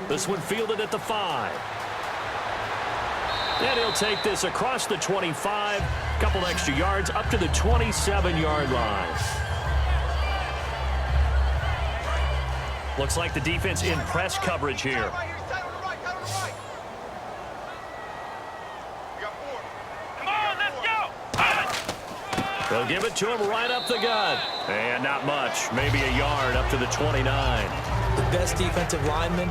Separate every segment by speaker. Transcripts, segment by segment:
Speaker 1: This one fielded at the 5. And he'll take this across the 25, a couple extra yards up to the 27-yard line. Looks like the defense in press coverage here. They'll give it to him right up the gut. And not much, maybe a yard up to the 29.
Speaker 2: The best defensive linemen,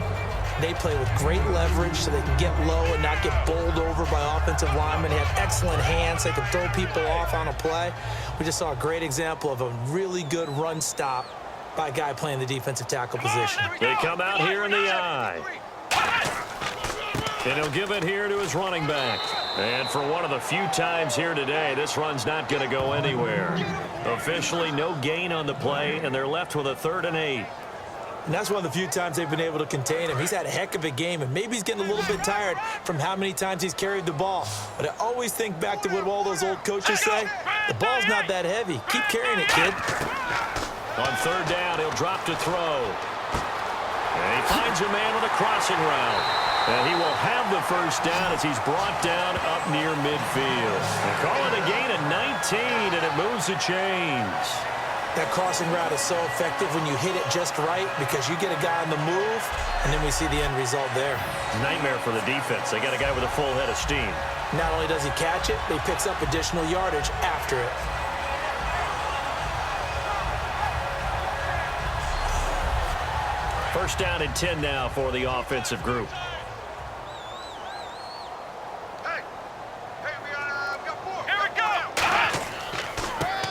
Speaker 2: they play with great leverage so they can get low and not get bowled over by offensive linemen. They have excellent hands. They can throw people off on a play. We just saw a great example of a really good run stop by a guy playing the defensive tackle position.
Speaker 1: They come out here in the eye. And he'll give it here to his running back. And for one of the few times here today, this run's not going to go anywhere. Officially no gain on the play, and they're left with a 3rd and 8.
Speaker 2: And that's one of the few times they've been able to contain him. He's had a heck of a game, and maybe he's getting a little bit tired from how many times he's carried the ball. But I always think back to what all those old coaches say. The ball's not that heavy. Keep carrying it, kid.
Speaker 1: On 3rd down, he'll drop to throw. And he finds a man with a crossing route. And he will have the 1st down as he's brought down up near midfield. They call it a gain of 19, and it moves the chains.
Speaker 2: That crossing route is so effective when you hit it just right because you get a guy on the move, and then we see the end result there.
Speaker 1: Nightmare for the defense. They got a guy with a full head of steam.
Speaker 2: Not only does he catch it, but he picks up additional yardage after it.
Speaker 1: First down and 10 now for the offensive group.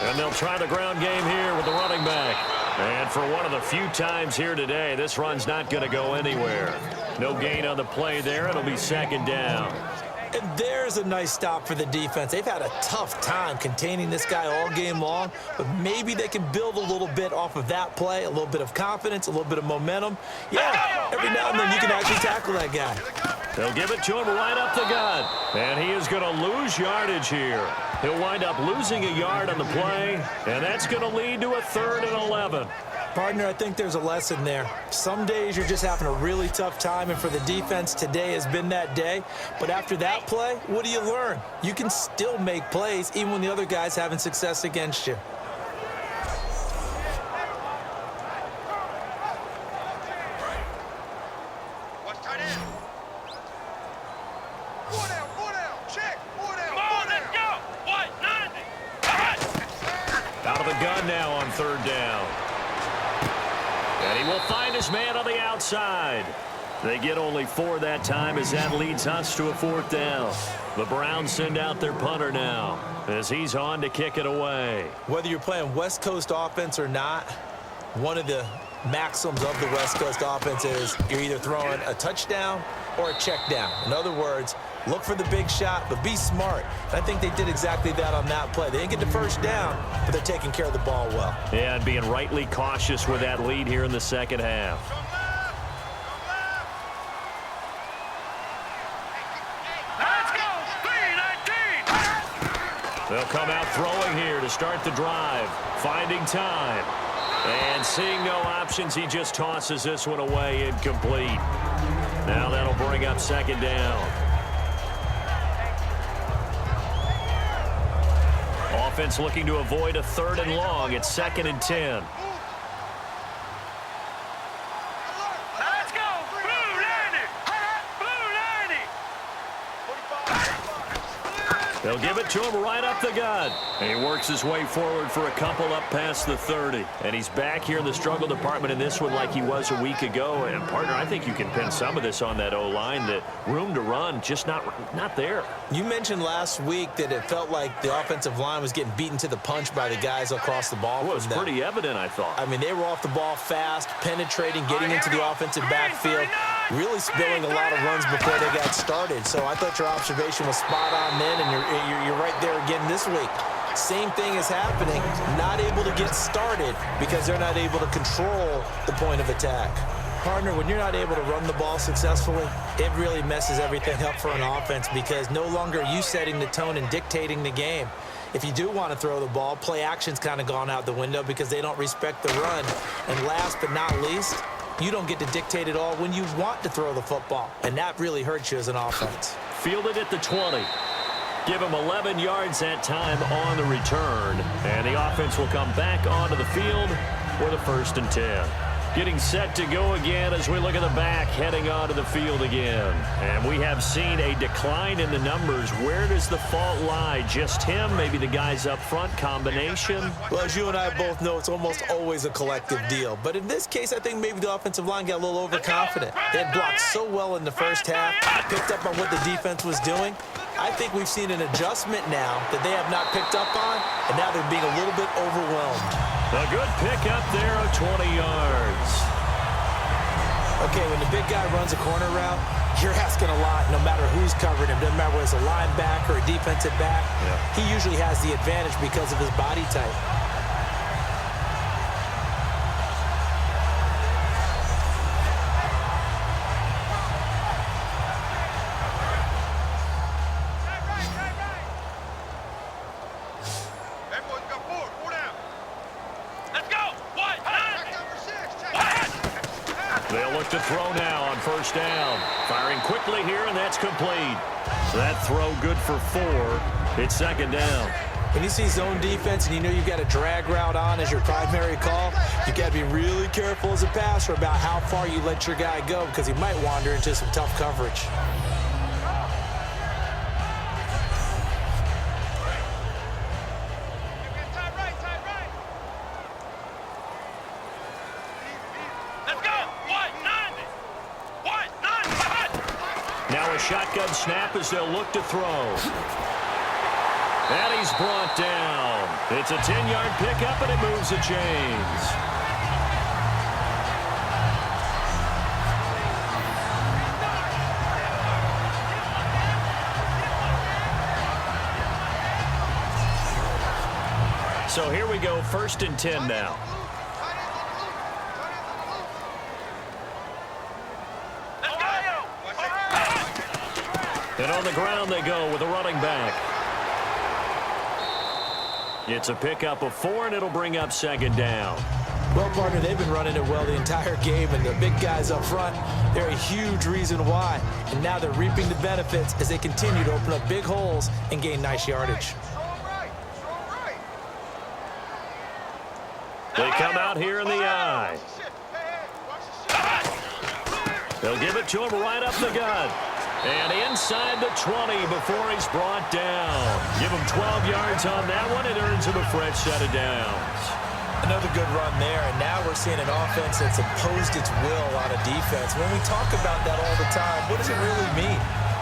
Speaker 1: And they'll try the ground game here with the running back. And for one of the few times here today, this run's not going to go anywhere. No gain on the play there. It'll be 2nd down.
Speaker 2: And there's a nice stop for the defense. They've had a tough time containing this guy all game long, but maybe they can build a little bit off of that play, a little bit of confidence, a little bit of momentum. Yeah, every now and then you can actually tackle that guy.
Speaker 1: They'll give it to him right up the gut. And he is going to lose yardage here. He'll wind up losing a yard on the play, and that's going to lead to a 3rd and 11.
Speaker 2: Partner, I think there's a lesson there. Some days you're just having a really tough time, and for the defense, today has been that day. But after that play, what do you learn? You can still make plays even when the other guy's having success against you.
Speaker 1: Out of the gun now on 3rd down. And he will find his man on the outside. They get only 4 that time as that leads us to a 4th down. The Browns send out their punter now as he's on to kick it away.
Speaker 2: Whether you're playing West Coast offense or not, one of the maxims of the West Coast offense is you're either throwing a touchdown or a check down. In other words, look for the big shot, but be smart. And I think they did exactly that on that play. They didn't get the 1st down, but they're taking care of the ball well.
Speaker 1: Yeah, and being rightly cautious with that lead here in the 2nd half.
Speaker 3: Let's go, 3-19.
Speaker 1: They'll come out throwing here to start the drive. Finding time. And seeing no options, he just tosses this one away incomplete. Now that'll bring up 2nd down. Offense looking to avoid a 3rd and long. It's 2nd and 10.
Speaker 3: Let's go, Blue 90. Blue 90.
Speaker 1: They'll give it to him right up the gut. And he works his way forward for a couple up past the 30. And he's back here in the struggle department in this one like he was a week ago. And, partner, I think you can pin some of this on that O-line. The room to run, just not there.
Speaker 2: You mentioned last week that it felt like the offensive line was getting beaten to the punch by the guys across the ball.
Speaker 1: Well, it was pretty evident, I thought.
Speaker 2: I mean, they were off the ball fast, penetrating, getting into the offensive backfield, really spilling a lot of runs before they got started. So I thought your observation was spot on then, and you're right there again this week. Same thing is happening, not able to get started because they're not able to control the point of attack. Partner, when you're not able to run the ball successfully, it really messes everything up for an offense because no longer are you setting the tone and dictating the game. If you do want to throw the ball, play action's kind of gone out the window because they don't respect the run. And last but not least, you don't get to dictate it all when you want to throw the football. And that really hurts you as an offense.
Speaker 1: Fielded at the 20. Give him 11 yards that time on the return. And the offense will come back onto the field with a 1st and 10. Getting set to go again as we look at the back, heading onto the field again. And we have seen a decline in the numbers. Where does the fault lie? Just him? Maybe the guys up front? Combination?
Speaker 2: Well, as you and I both know, it's almost always a collective deal. But in this case, I think maybe the offensive line got a little overconfident. They had blocked so well in the first half, picked up on what the defense was doing. I think we've seen an adjustment now that they have not picked up on, and now they're being a little bit overwhelmed.
Speaker 1: A good pickup there of 20 yards.
Speaker 2: Okay, when the big guy runs a corner route, you're asking a lot no matter who's covering him. Doesn't matter whether it's a linebacker or a defensive back. Yeah. He usually has the advantage because of his body type.
Speaker 1: They'll look to throw now on 1st down. Firing quickly here, and that's complete. So that throw good for 4. It's 2nd down.
Speaker 2: When you see zone defense and you know you've got a drag route on as your primary call, you got to be really careful as a passer about how far you let your guy go because he might wander into some tough coverage.
Speaker 1: Now a shotgun snap as they'll look to throw. And he's brought down. It's a 10-yard pickup, and it moves the chains. So here we go, 1st and 10 now. And on the ground they go with a running back. It's a pickup of 4, and it'll bring up 2nd down.
Speaker 2: Well, partner, they've been running it well the entire game, and the big guys up front, they're a huge reason why. And now they're reaping the benefits as they continue to open up big holes and gain nice yardage.
Speaker 1: They come out here in the eye. They'll give it to him right up the gut. And inside the 20 before he's brought down. Give him 12 yards on that one. It earns him a fresh set of downs.
Speaker 2: Another good run there, and now we're seeing an offense that's imposed its will on a defense. When we talk about that all the time, what does it really mean?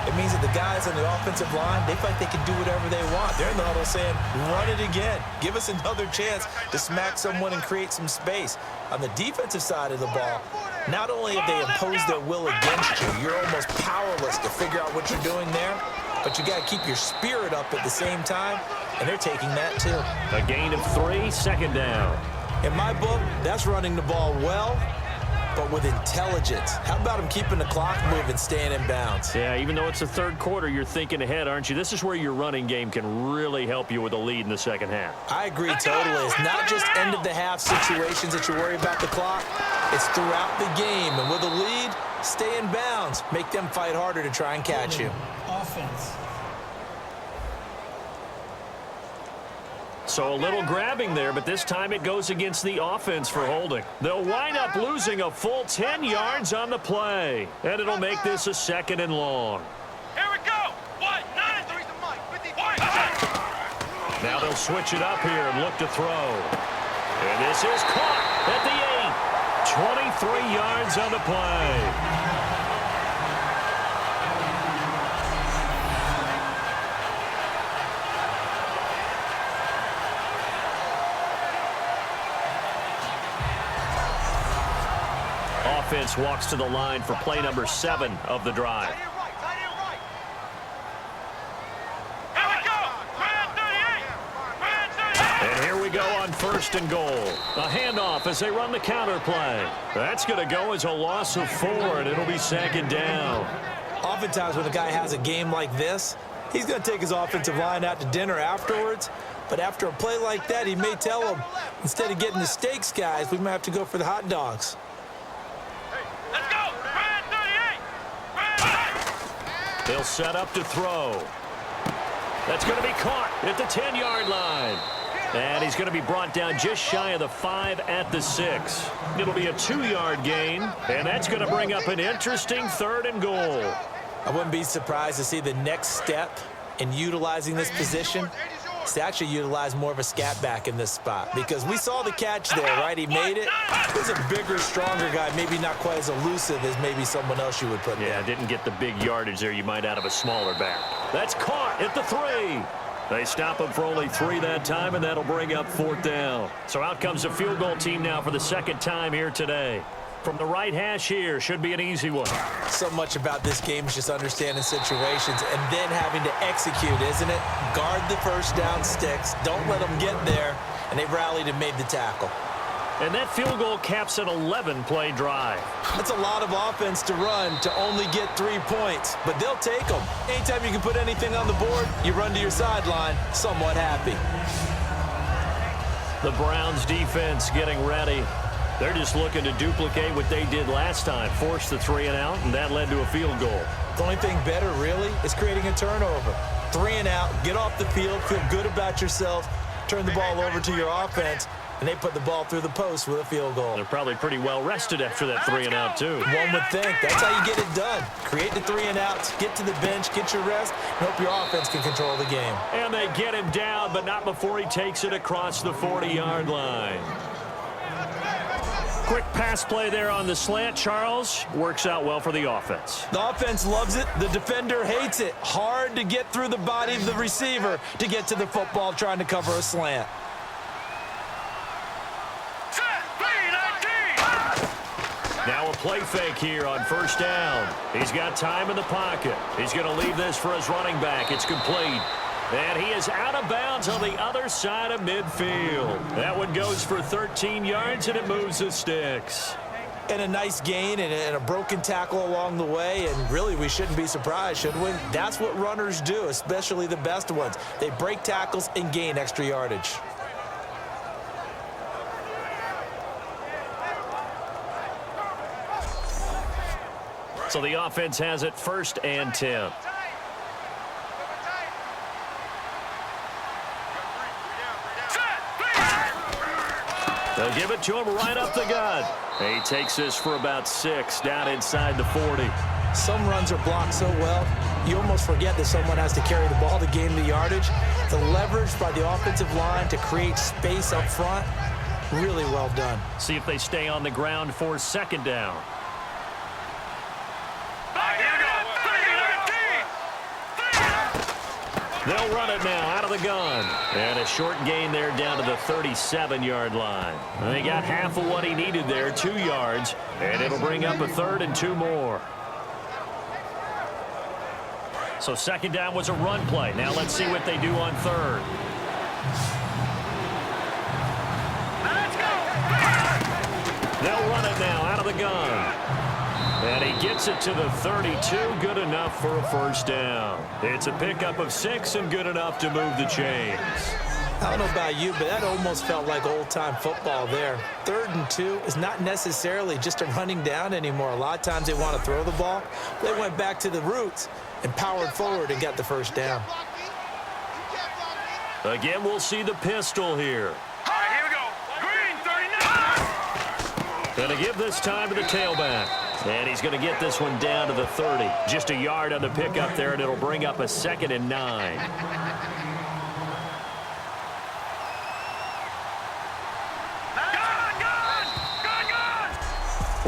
Speaker 2: It means that the guys on the offensive line, they feel like they can do whatever they want. They're in the huddle saying, run it again. Give us another chance to smack someone and create some space. On the defensive side of the ball, not only have they imposed their will against you, you're almost powerless to figure out what you're doing there, but you got to keep your spirit up at the same time, and they're taking that too.
Speaker 1: A gain of 3, 2nd down.
Speaker 2: In my book, that's running the ball well, but with intelligence. How about him keeping the clock moving, staying in bounds?
Speaker 1: Yeah, even though it's the 3rd quarter, you're thinking ahead, aren't you? This is where your running game can really help you with a lead in the 2nd half.
Speaker 2: I agree totally. It's not just end-of-the-half situations that you worry about the clock. It's throughout the game. And with a lead, stay in bounds. Make them fight harder to try and catch you.
Speaker 4: Offense.
Speaker 1: So a little grabbing there, but this time it goes against the offense for holding. They'll wind up losing a full 10 yards on the play, and it'll make this a 2nd and long.
Speaker 3: Here we go. 1, 9, 3, 1.
Speaker 1: Now they'll switch it up here and look to throw. And this is caught at the 8. 23 yards on the play. Offense walks to the line for play number 7 of the drive. And here we go on 1st and goal. A handoff as they run the counter play. That's going to go as a loss of 4, and it'll be 2nd down.
Speaker 2: Oftentimes when a guy has a game like this, he's going to take his offensive line out to dinner afterwards, But after a play like that, he may tell them, instead of getting the steaks, guys, we might have to go for the hot dogs.
Speaker 3: Let's go! Brad 38!
Speaker 1: They'll set up to throw. That's going to be caught at the 10-yard line. And he's going to be brought down just shy of the 5 at the 6. It'll be a 2-yard gain, and that's going to bring up an interesting 3rd and goal.
Speaker 2: I wouldn't be surprised to see the next step in utilizing this position is to actually utilize more of a scat back in this spot, because we saw the catch there, right? He made it. He's a bigger, stronger guy, maybe not quite as elusive as maybe someone else you would put there.
Speaker 1: Yeah, didn't get the big yardage there you might out of a smaller back. That's caught at the 3. They stop him for only 3 that time, and that'll bring up 4th down. So out comes the field goal team now for the 2nd time here today. From the right hash here, should be an easy one.
Speaker 2: So much about this game is just understanding situations and then having to execute, isn't it? Guard the first down sticks. Don't let them get there. And they rallied and made the tackle.
Speaker 1: And that field goal caps an 11-play drive.
Speaker 2: That's a lot of offense to run to only get 3 points, but they'll take them. Anytime you can put anything on the board, you run to your sideline somewhat happy.
Speaker 1: The Browns defense getting ready. They're just looking to duplicate what they did last time, force the 3 and out, and that led to a field goal.
Speaker 2: The only thing better, really, is creating a turnover. 3 and out, get off the field, feel good about yourself, turn the ball over to your offense, and they put the ball through the post with a field goal.
Speaker 1: They're probably pretty well rested after that 3 and out, too.
Speaker 2: One would think. That's how you get it done. Create the 3 and outs, get to the bench, get your rest, and hope your offense can control the game.
Speaker 1: And they get him down, but not before he takes it across the 40-yard line. Quick pass play there on the slant, Charles. Works out well for the offense.
Speaker 2: The offense loves it. The defender hates it. Hard to get through the body of the receiver to get to the football trying to cover a slant.
Speaker 1: Now a play fake here on 1st down. He's got time in the pocket. He's going to leave this for his running back. It's complete. And he is out of bounds on the other side of midfield. That one goes for 13 yards, and it moves the sticks.
Speaker 2: And a nice gain and a broken tackle along the way, and really we shouldn't be surprised, should we? That's what runners do, especially the best ones. They break tackles and gain extra yardage.
Speaker 1: So the offense has it 1st and 10. They'll give it to him right up the gut. He takes this for about 6 down inside the 40.
Speaker 2: Some runs are blocked so well, you almost forget that someone has to carry the ball to gain the yardage. The leverage by the offensive line to create space up front, really well done.
Speaker 1: See if they stay on the ground for 2nd down. They'll run it now out of the gun. And a short gain there down to the 37-yard line. And they got half of what he needed there, 2 yards. And it'll bring up a 3rd and 2 more. So 2nd down was a run play. Now let's see what they do on 3rd. They'll run it now out of the gun. And he gets it to the 32, good enough for a 1st down. It's a pickup of 6 and good enough to move the chains.
Speaker 2: I don't know about you, but that almost felt like old-time football there. 3rd and 2 is not necessarily just a running down anymore. A lot of times they want to throw the ball. They went back to the roots and powered forward and got the 1st down.
Speaker 1: Again, we'll see the pistol here.
Speaker 3: All right, here we go. Green 39.
Speaker 1: Going to give this time to the tailback. And he's going to get this one down to the 30. Just a yard on the pickup there, and it'll bring up a 2nd and 9.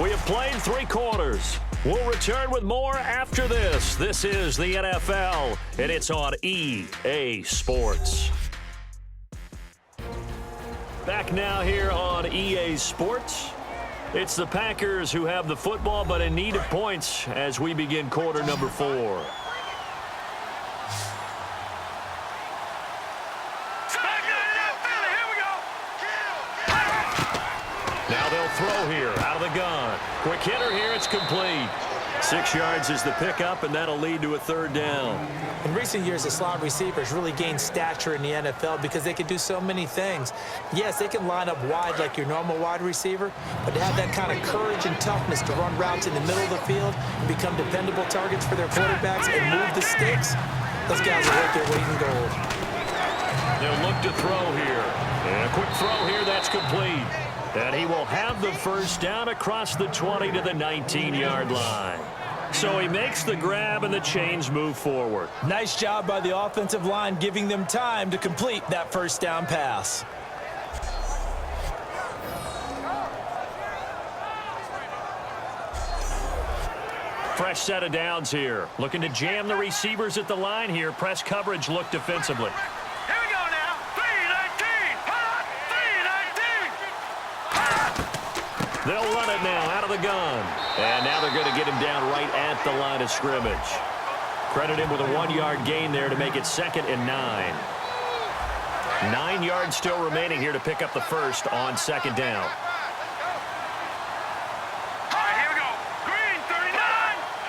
Speaker 1: We have played 3 quarters. We'll return with more after this. This is the NFL, and it's on EA Sports. Back now here on EA Sports. It's the Packers who have the football, but in need of points as we begin quarter number 4. Now they'll throw here out of the gun. Quick hitter here. It's complete. 6 yards is the pickup, and that'll lead to a third down.
Speaker 2: In recent years, the slot receivers really gained stature in the NFL because they can do so many things. Yes, they can line up wide like your normal wide receiver, but to have that kind of courage and toughness to run routes in the middle of the field and become dependable targets for their quarterbacks and move the sticks, those guys are worth their weight in gold.
Speaker 1: They'll look to throw here. And a quick throw here, that's complete. And he will have the first down across the 20 to the 19-yard line. So he makes the grab and the chains move forward.
Speaker 2: Nice job by the offensive line giving them time to complete that first down pass.
Speaker 1: Fresh set of downs here. Looking to jam the receivers at the line here. Press coverage look defensively.
Speaker 3: Here we go now. 3-19. Hot. 3-19.
Speaker 1: They'll run it now out of the gun. And now they're going to get him down right at the line of scrimmage. Credit him with a 1-yard gain there to make it 2nd and 9. 9 yards still remaining here to pick up the first on 2nd down.
Speaker 3: All right, here we go. Green 39.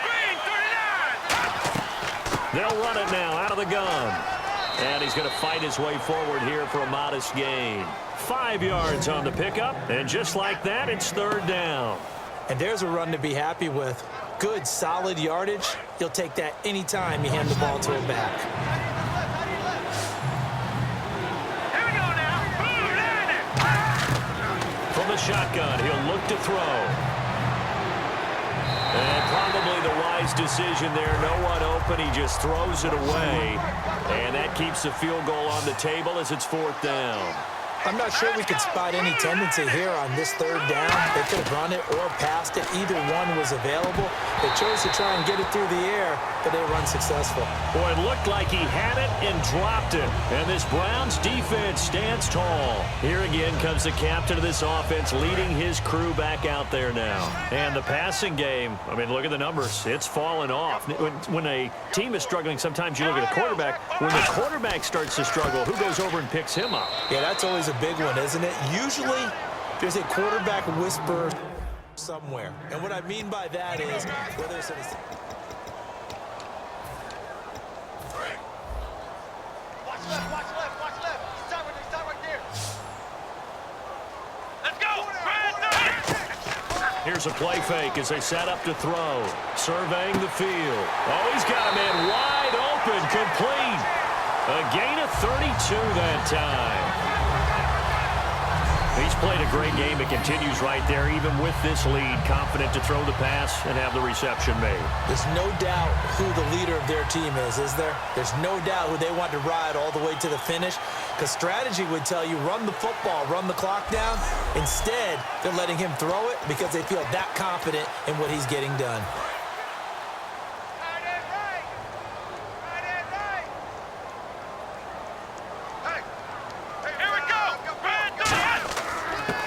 Speaker 3: Green 39.
Speaker 1: They'll run it now out of the gun. And he's going to fight his way forward here for a modest gain. 5 yards on the pickup. And just like that, it's 3rd down.
Speaker 2: And there's a run to be happy with. Good, solid yardage. You'll take that anytime you hand the ball to a back.
Speaker 3: Here we go now.
Speaker 1: From the shotgun, he'll look to throw. And probably the wise decision there. No one open. He just throws it away. And that keeps the field goal on the table as it's 4th down.
Speaker 2: I'm not sure we could spot any tendency here on this 3rd down. They could have run it or passed it. Either one was available. They chose to try and get it through the air, but they were unsuccessful.
Speaker 1: Boy, it looked like he had it and dropped it. And this Browns defense stands tall. Here again comes the captain of this offense leading his crew back out there now. And the passing game, I mean, look at the numbers. It's fallen off. When a team is struggling, sometimes you look at a quarterback. When the quarterback starts to struggle, who goes over and picks him up?
Speaker 2: Yeah, that's always a big one, isn't it? Usually, there's a quarterback whisperer somewhere. And what I mean by that is, whether it's
Speaker 3: Watch left. Watch left. Stop right there. Let's go.
Speaker 1: Here's a play fake as they set up to throw. Surveying the field. Oh, he's got a man wide open, complete. A gain of 32 that time. He's played a great game. It continues right there, even with this lead. Confident to throw the pass and have the reception made.
Speaker 2: There's no doubt who the leader of their team is there? There's no doubt who they want to ride all the way to the finish. Because strategy would tell you, run the football, run the clock down. Instead, they're letting him throw it because they feel that confident in what he's getting done.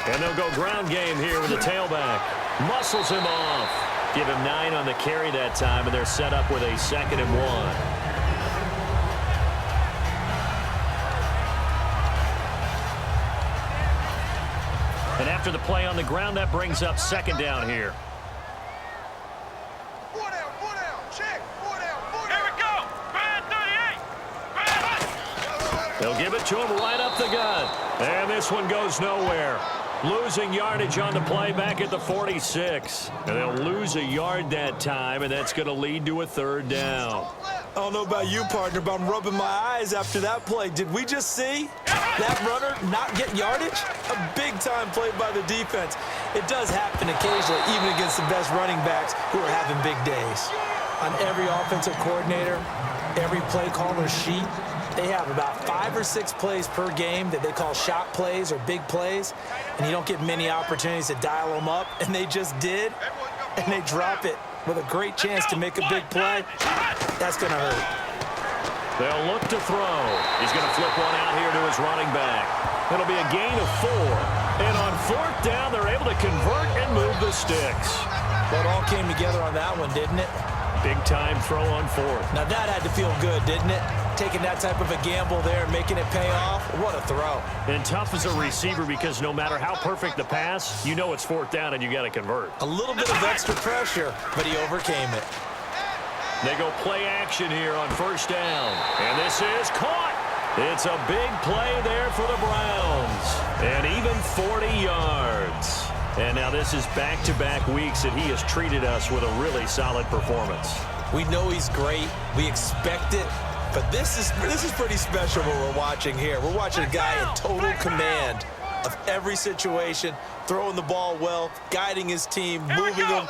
Speaker 1: And they'll go ground game here with the tailback. Muscles him off. Give him 9 on the carry that time, and they're set up with a 2nd and 1. And after the play on the ground, that brings up 2nd down here.
Speaker 3: 4 down. Check. 4 down. Here we go. Brand 38.
Speaker 1: They'll give it to him right up the gut. And this one goes nowhere. Losing yardage on the play back at the 46. And they'll lose a yard that time, and that's going to lead to a 3rd down.
Speaker 2: I don't know about you, partner, but I'm rubbing my eyes after that play. Did we just see that runner not get yardage? A big-time play by the defense. It does happen occasionally, even against the best running backs who are having big days. On every offensive coordinator, every play caller's sheet, they have about 5 or 6 plays per game that they call shot plays or big plays, and you don't get many opportunities to dial them up, and they just did, and they drop it with a great chance to make a big play. That's going to hurt.
Speaker 1: They'll look to throw. He's going to flip one out here to his running back. It'll be a gain of 4. And on 4th down, they're able to convert and move the sticks.
Speaker 2: Well, it all came together on that one, didn't it?
Speaker 1: Big-time throw on fourth.
Speaker 2: Now that had to feel good, didn't it? Taking that type of a gamble there and making it pay off. What a throw.
Speaker 1: And tough as a receiver because no matter how perfect the pass, you know it's fourth down and you got to convert.
Speaker 2: A little bit of extra pressure, but he overcame it.
Speaker 1: They go play action here on first down. And this is caught. It's a big play there for the Browns. And even 40 yards. And now this is back-to-back weeks that he has treated us with a really solid performance.
Speaker 2: We know he's great. We expect it. But this is pretty special what we're watching here. We're watching a guy in total command of every situation, throwing the ball well, guiding his team, moving them.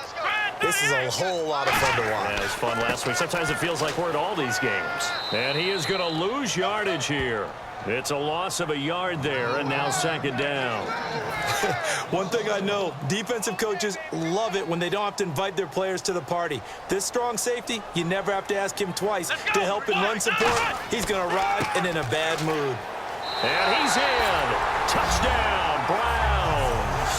Speaker 2: This is a whole lot of fun to watch.
Speaker 1: Yeah, it was fun last week. Sometimes it feels like we're at all these games. And he is going to lose yardage here. It's a loss of a yard there, and now second down.
Speaker 2: One thing I know, defensive coaches love it when they don't have to invite their players to the party. This strong safety, you never have to ask him twice to help in run support. He's going to ride and in a bad mood.
Speaker 1: And he's in. Touchdown, Browns.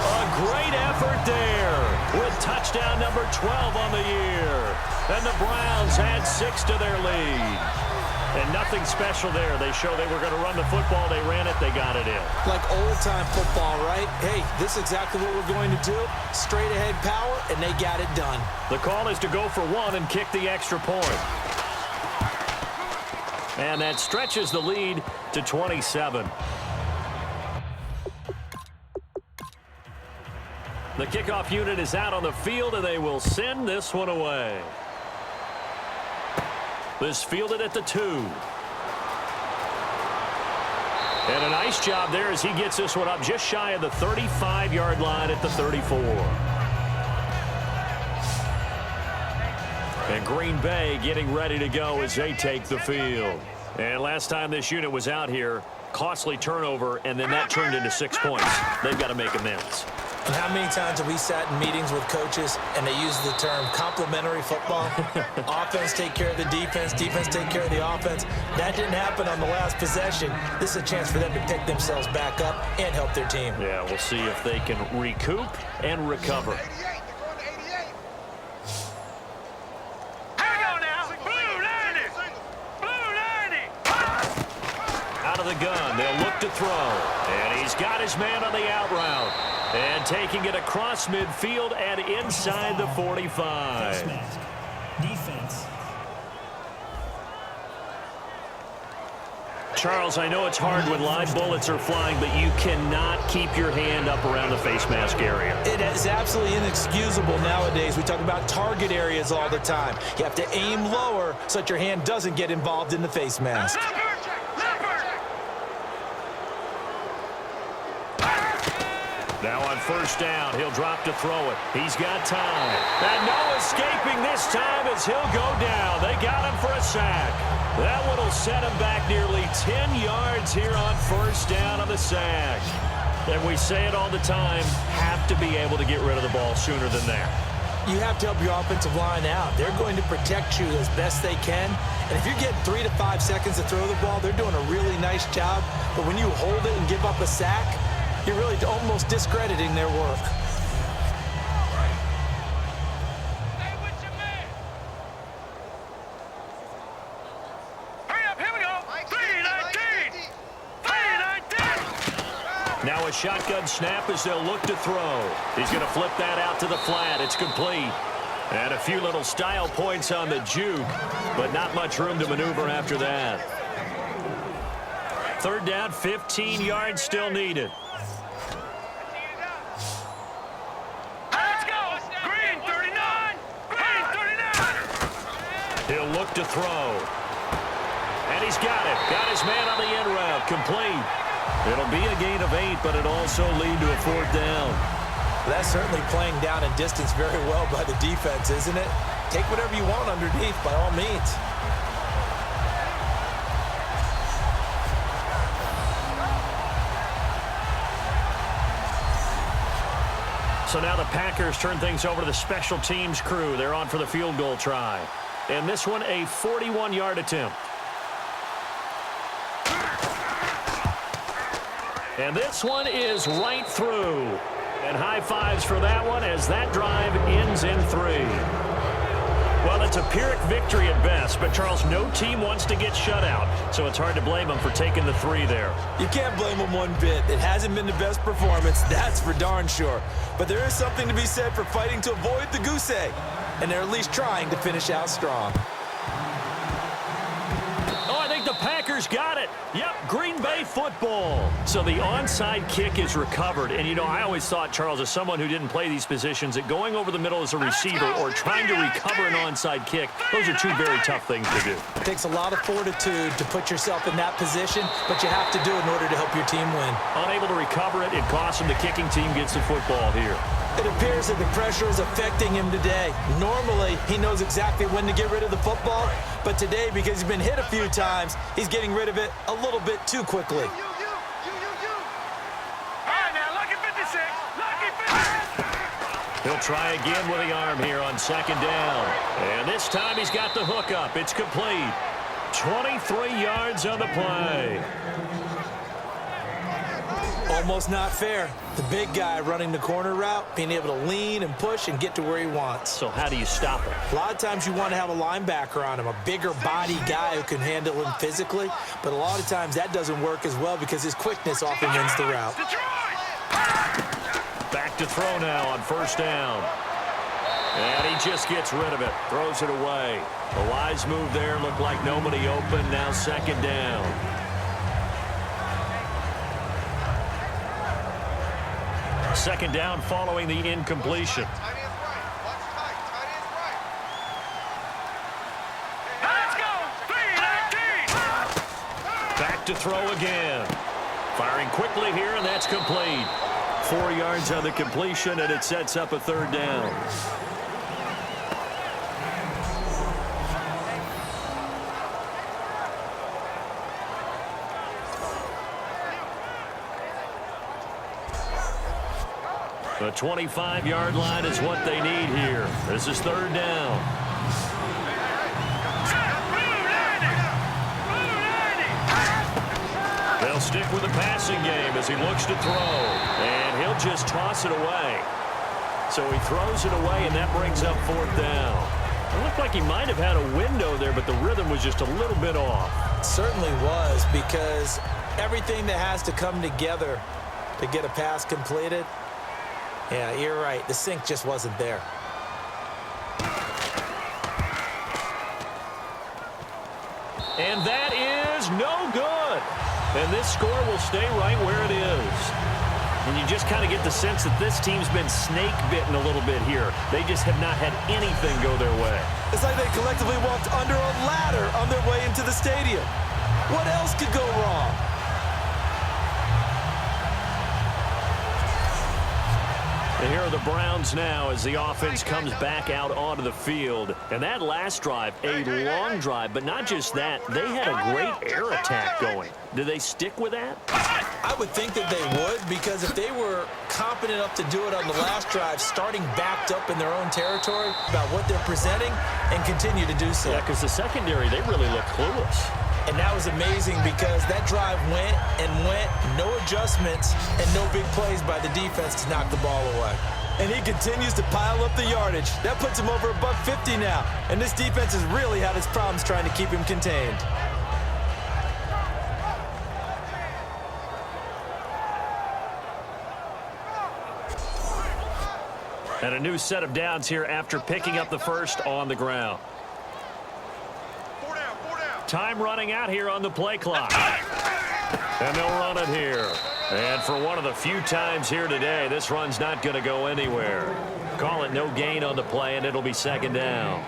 Speaker 1: A great effort there with touchdown number 12 on the year. And the Browns add 6 to their lead. And nothing special there. They show they were going to run the football. They ran it. They got it in.
Speaker 2: Like old-time football, right? Hey, this is exactly what we're going to do. Straight-ahead power, and they got it done.
Speaker 1: The call is to go for one and kick the extra point. And that stretches the lead to 27. The kickoff unit is out on the field, and they will send this one away. This fielded at the 2. And a nice job there as he gets this one up just shy of the 35-yard line at the 34. And Green Bay getting ready to go as they take the field. And last time this unit was out here, costly turnover, and then that turned into 6 points. They've got to make amends.
Speaker 2: And how many times have we sat in meetings with coaches and they use the term complementary football? Offense take care of the defense, defense take care of the offense. That didn't happen on the last possession. This is a chance for them to pick themselves back up and help their team.
Speaker 1: Yeah, we'll see if they can recoup and recover. Out of the gun, they'll look to throw. And he's got his man on the out route. And taking it across midfield and inside the 45.
Speaker 4: Defense.
Speaker 1: Charles, I know it's hard when live bullets are flying, but you cannot keep your hand up around the face mask area.
Speaker 2: It is absolutely inexcusable nowadays. We talk about target areas all the time. You have to aim lower so that your hand doesn't get involved in the face mask.
Speaker 1: Now on first down, he'll drop to throw it. He's got time. And no escaping this time as he'll go down. They got him for a sack. That one will set him back nearly 10 yards here on first down on the sack. And we say it all the time, have to be able to get rid of the ball sooner than that.
Speaker 2: You have to help your offensive line out. They're going to protect you as best they can. And if you're getting 3 to 5 seconds to throw the ball, they're doing a really nice job. But when you hold it and give up a sack, you're really almost discrediting their work.
Speaker 3: Hurry up, here we go. 3-19. 3-19.
Speaker 1: Now a shotgun snap as they'll look to throw. He's going to flip that out to the flat. It's complete. And a few little style points on the juke, but not much room to maneuver after that. Third down, 15 yards still needed. He'll look to throw. And he's got it. Got his man on the end route. Complete. It'll be a gain of 8, but it'll also lead to a fourth down.
Speaker 2: That's certainly playing down in distance very well by the defense, isn't it? Take whatever you want underneath, by all means.
Speaker 1: So now the Packers turn things over to the special teams crew. They're on for the field goal try. And this one, a 41-yard attempt. And this one is right through. And high fives for that one as that drive ends in 3. Well, it's a Pyrrhic victory at best, but Charles, no team wants to get shut out, so it's hard to blame them for taking the 3 there.
Speaker 2: You can't blame them one bit. It hasn't been the best performance, that's for darn sure. But there is something to be said for fighting to avoid the goose egg, and they're at least trying to finish out strong.
Speaker 1: Oh, I think the Packers got it. Yep, Green Bay football. So the onside kick is recovered. And, you know, I always thought, Charles, as someone who didn't play these positions, that going over the middle as a receiver or trying to recover an onside kick, those are 2 very tough things to do.
Speaker 2: It takes a lot of fortitude to put yourself in that position, but you have to do it in order to help your team win.
Speaker 1: Unable to recover it, it costs him. The kicking team gets the football here.
Speaker 2: It appears that the pressure is affecting him today. Normally, he knows exactly when to get rid of the football, but today, because he's been hit a few times, he's getting rid of it a little bit too quickly.
Speaker 3: All right, now, lucky 56. Lucky 56.
Speaker 1: He'll try again with the arm here on 2nd down. And this time he's got the hook up. It's complete. 23 yards on the play.
Speaker 2: Almost not fair. The big guy running the corner route, being able to lean and push and get to where he wants.
Speaker 1: So how do you stop him?
Speaker 2: A lot of times you want to have a linebacker on him, a bigger body guy who can handle him physically, but a lot of times that doesn't work as well because his quickness often wins the route.
Speaker 1: Back to throw now on 1st down. And he just gets rid of it, throws it away. A wise move there, looked like nobody open, now 2nd down. Second down following the incompletion. Back to throw again. Firing quickly here, and that's complete. 4 yards on the completion, and it sets up a 3rd down. The 25-yard line is what they need here. This is 3rd down. They'll stick with the passing game as he looks to throw. And he'll just toss it away. So he throws it away, and that brings up 4th down. It looked like he might have had a window there, but the rhythm was just a little bit off.
Speaker 2: It certainly was, because everything that has to come together to get a pass completed, yeah, you're right. The sync just wasn't there.
Speaker 1: And that is no good. And this score will stay right where it is. And you just kind of get the sense that this team's been snake-bitten a little bit here. They just have not had anything go their way.
Speaker 2: It's like they collectively walked under a ladder on their way into the stadium. What else could go wrong?
Speaker 1: And here are the Browns now as the offense comes back out onto the field. And that last drive, a long drive, but not just that. They had a great air attack going. Do they stick with that?
Speaker 2: I would think that they would, because if they were confident enough to do it on the last drive, starting backed up in their own territory about what they're presenting, and continue to do so.
Speaker 1: Yeah, because the secondary, they really look clueless.
Speaker 2: And that was amazing because that drive went and went, no adjustments, and no big plays by the defense to knock the ball away. And he continues to pile up the yardage. That puts him over $150 now. And this defense has really had its problems trying to keep him contained.
Speaker 1: And a new set of downs here after picking up the first on the ground. Time running out here on the play clock. And they'll run it here. And for one of the few times here today, this run's not going to go anywhere. Call it no gain on the play, and it'll be 2nd down.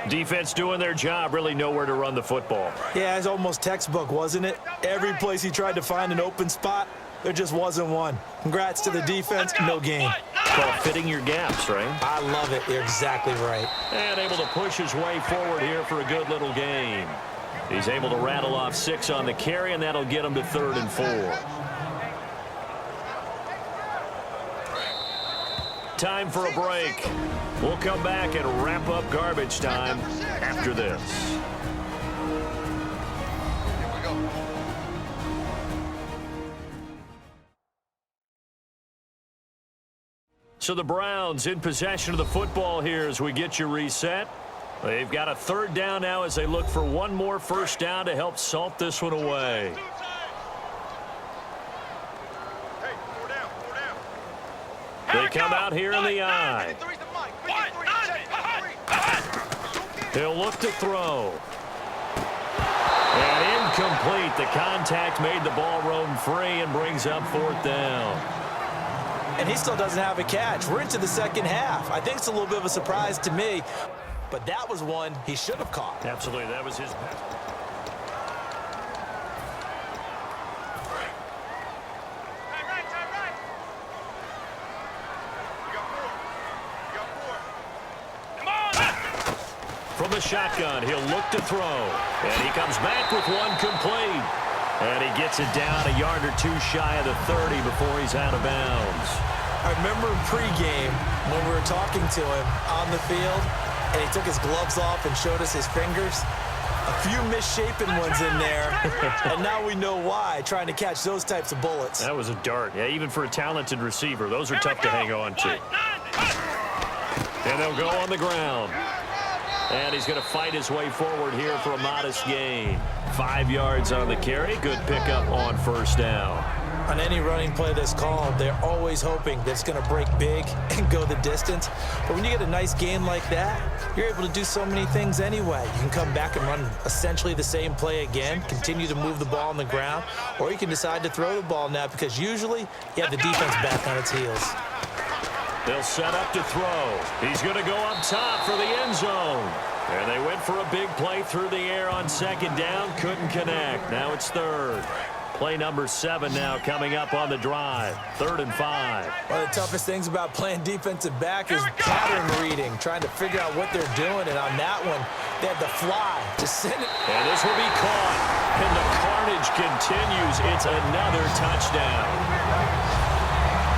Speaker 1: Defense doing their job, really nowhere to run the football.
Speaker 2: Yeah, it's almost textbook, wasn't it? Every place he tried to find an open spot, there just wasn't one. Congrats to the defense, no gain.
Speaker 1: Call fitting your gaps, right?
Speaker 2: I love it. You're exactly right.
Speaker 1: And able to push his way forward here for a good little gain. He's able to rattle off 6 on the carry, and that'll get him to 3rd and 4. Time for a break. We'll come back and wrap up garbage time after this. So the Browns in possession of the football here as we get you reset. They've got a third down now as they look for one more first down to help salt this one away. They come out here in the eye. He'll look to throw. And incomplete. The contact made the ball roam free and brings up fourth down.
Speaker 2: And he still doesn't have a catch. We're into the second half. I think it's a little bit of a surprise to me, but that was one he should have caught.
Speaker 1: Absolutely, that was his best. From the shotgun, he'll look to throw. And he comes back with one complete. And he gets it down a yard or two shy of the 30 before he's out of bounds.
Speaker 2: I remember in pregame when we were talking to him on the field, and he took his gloves off and showed us his fingers. A few misshapen ones in there, and now we know why, trying to catch those types of bullets.
Speaker 1: That was a dart. Yeah, even for a talented receiver, those are tough to hang on to. And they'll go on the ground. And he's going to fight his way forward here for a modest gain. 5 yards on the carry. Good pickup on first down.
Speaker 2: On any running play that's called, they're always hoping that it's going to break big and go the distance. But when you get a nice gain like that, you're able to do so many things anyway. You can come back and run essentially the same play again, continue to move the ball on the ground, or you can decide to throw the ball now because usually you have the defense back on its heels.
Speaker 1: They'll set up to throw. He's going to go up top for the end zone. And they went for a big play through the air on second down. Couldn't connect. Now it's third. Play number 7 now coming up on the drive. 3rd and 5.
Speaker 2: One of the toughest things about playing defensive back is pattern reading, trying to figure out what they're doing. And on that one, they had the fly to send it.
Speaker 1: And this will be caught. And the carnage continues. It's another touchdown.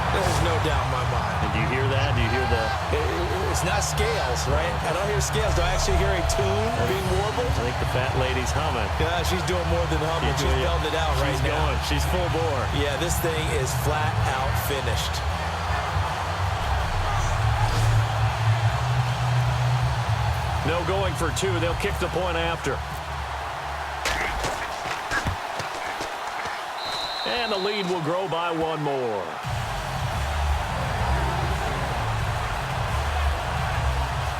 Speaker 2: There's no doubt in my mind.
Speaker 1: And do you hear that? Do you hear the...
Speaker 2: It's not scales, right? I don't hear scales. Do I actually hear a tune being warbled?
Speaker 1: I think the fat lady's humming.
Speaker 2: Yeah, she's doing more than humming. She's belting it out right now.
Speaker 1: Going. She's full bore.
Speaker 2: Yeah, this thing is flat out finished.
Speaker 1: No going for 2. They'll kick the point after. And the lead will grow by 1 more.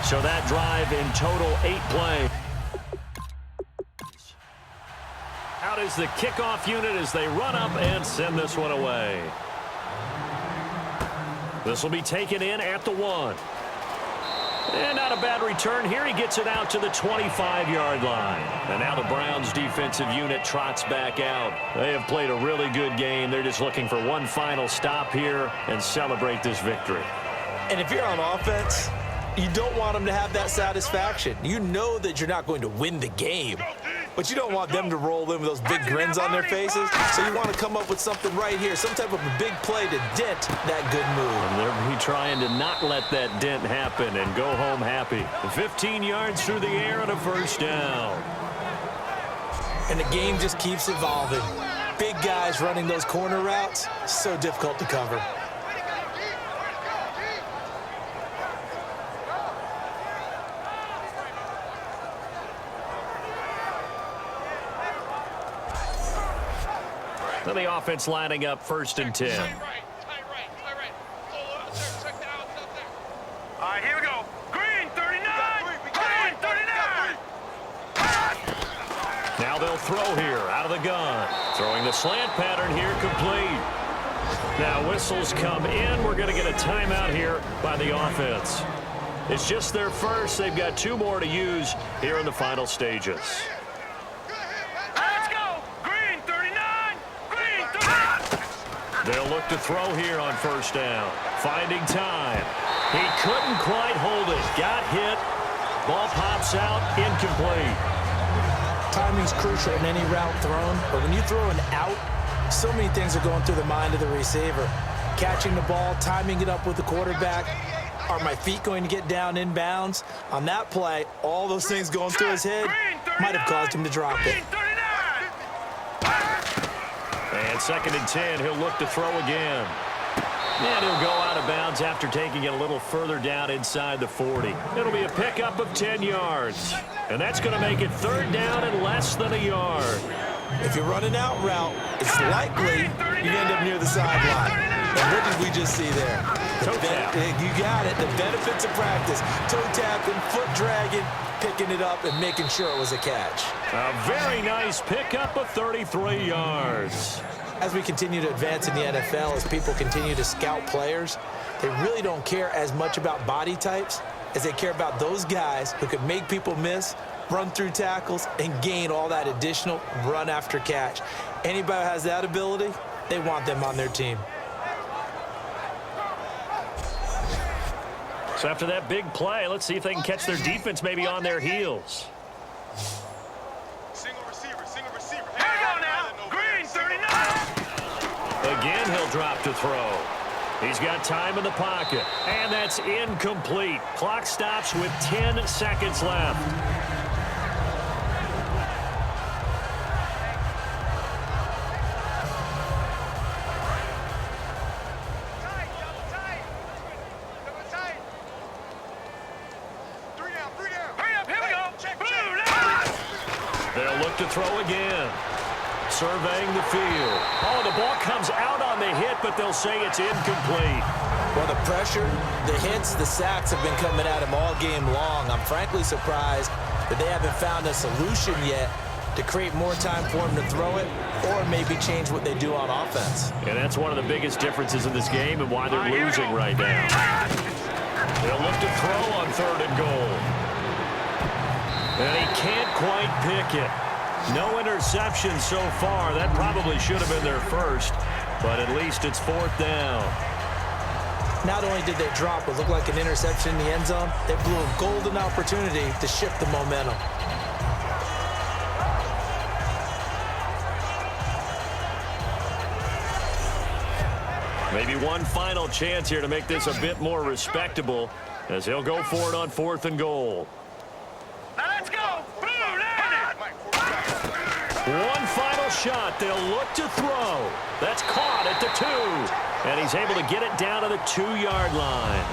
Speaker 1: So that drive in total 8 plays. Out is the kickoff unit as they run up and send this one away. This will be taken in at the 1. And not a bad return here. He gets it out to the 25-yard line. And now the Browns defensive unit trots back out. They have played a really good game. They're just looking for one final stop here and celebrate this victory.
Speaker 2: And if you're on offense, you don't want them to have that satisfaction. You know that you're not going to win the game, but you don't want them to roll in with those big grins on their faces. So you want to come up with something right here, some type of a big play to dent that good move.
Speaker 1: And they're trying to not let that dent happen and go home happy. 15 yards through the air and a first down.
Speaker 2: And the game just keeps evolving. Big guys running those corner routes, so difficult to cover.
Speaker 1: So the offense lining up 1st and 10.
Speaker 3: All right, here we go. Green, 39. Green, 39.
Speaker 1: Now they'll throw here out of the gun. Throwing the slant pattern here complete. Now whistles come in. We're going to get a timeout here by the offense. It's just their first. They've got 2 more to use here in the final stages. They'll look to throw here on first down. Finding time. He couldn't quite hold it. Got hit. Ball pops out. Incomplete.
Speaker 2: Timing's crucial in any route thrown, but when you throw an out, so many things are going through the mind of the receiver. Catching the ball, timing it up with the quarterback. Are my feet going to get down in bounds? On that play, all those things going through his head might have caused him to drop it.
Speaker 1: And 2nd and 10, he'll look to throw again. And he'll go out of bounds after taking it a little further down inside the 40. It'll be a pickup of 10 yards. And that's going to make it third down and less than a yard.
Speaker 2: If you're running out route, it's likely you end up near the sideline. And what did we just see there?
Speaker 1: Toe tap.
Speaker 2: You got it. The benefits of practice. Toe tapping, foot dragging, picking it up, and making sure it was a catch.
Speaker 1: A very nice pickup of 33 yards.
Speaker 2: As we continue to advance in the NFL, as people continue to scout players, they really don't care as much about body types as they care about those guys who can make people miss, run through tackles, and gain all that additional run after catch. Anybody who has that ability, they want them on their team.
Speaker 1: So after that big play, let's see if they can catch their defense maybe on their heels.
Speaker 3: Single receiver, single receiver.
Speaker 5: Here we go now. Green, 39.
Speaker 1: Again, he'll drop to throw. He's got time in the pocket, and that's incomplete. Clock stops with 10 seconds left.
Speaker 3: Tight, double tight. Double tight. Three down, three down.
Speaker 5: Hurry up, here we go.
Speaker 3: Check,
Speaker 5: Blue,
Speaker 3: check.
Speaker 5: left.
Speaker 1: They'll look to throw again. Surveying the field. Oh, the ball comes out on the hit, but they'll say it's incomplete.
Speaker 2: Well, the pressure, the hits, the sacks have been coming at him all game long. I'm frankly surprised that they haven't found a solution yet to create more time for him to throw it or maybe change what they do on offense.
Speaker 1: And that's one of the biggest differences in this game and why they're losing right now. They'll look to throw on third and goal. And he can't quite pick it. No interception so far. That probably should have been their first, but at least it's fourth down.
Speaker 2: Not only did they drop what looked like an interception in the end zone, they blew a golden opportunity to shift the momentum.
Speaker 1: Maybe one final chance here to make this a bit more respectable as he'll go for it on fourth and goal.
Speaker 5: Now let's go. Blue, left.
Speaker 1: One final shot. They'll look to throw. That's caught at the 2. And he's able to get it down to the 2-yard line.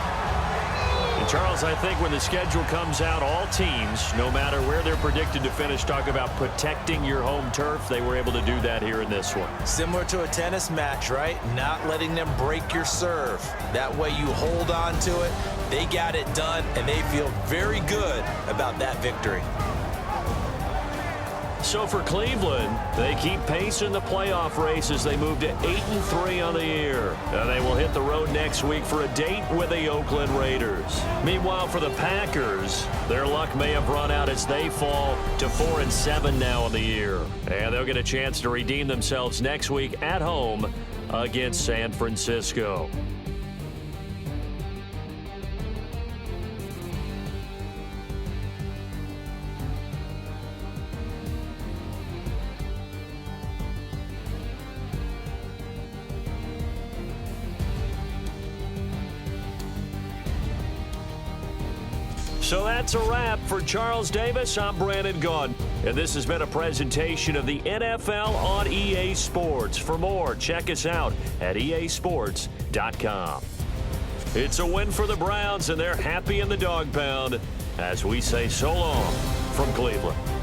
Speaker 1: And Charles, I think when the schedule comes out, all teams, no matter where they're predicted to finish, talk about protecting your home turf. They were able to do that here in this one.
Speaker 2: Similar to a tennis match, right? Not letting them break your serve. That way you hold on to it. They got it done, and they feel very good about that victory.
Speaker 1: So for Cleveland, they keep pace in the playoff race as they move to 8-3 on the year. And they will hit the road next week for a date with the Oakland Raiders. Meanwhile, for the Packers, their luck may have run out as they fall to 4-7 now on the year. And they'll get a chance to redeem themselves next week at home against San Francisco. So that's a wrap. For Charles Davis, I'm Brandon Gaudin. And this has been a presentation of the NFL on EA Sports. For more, check us out at easports.com. It's a win for the Browns, and they're happy in the dog pound as we say so long from Cleveland.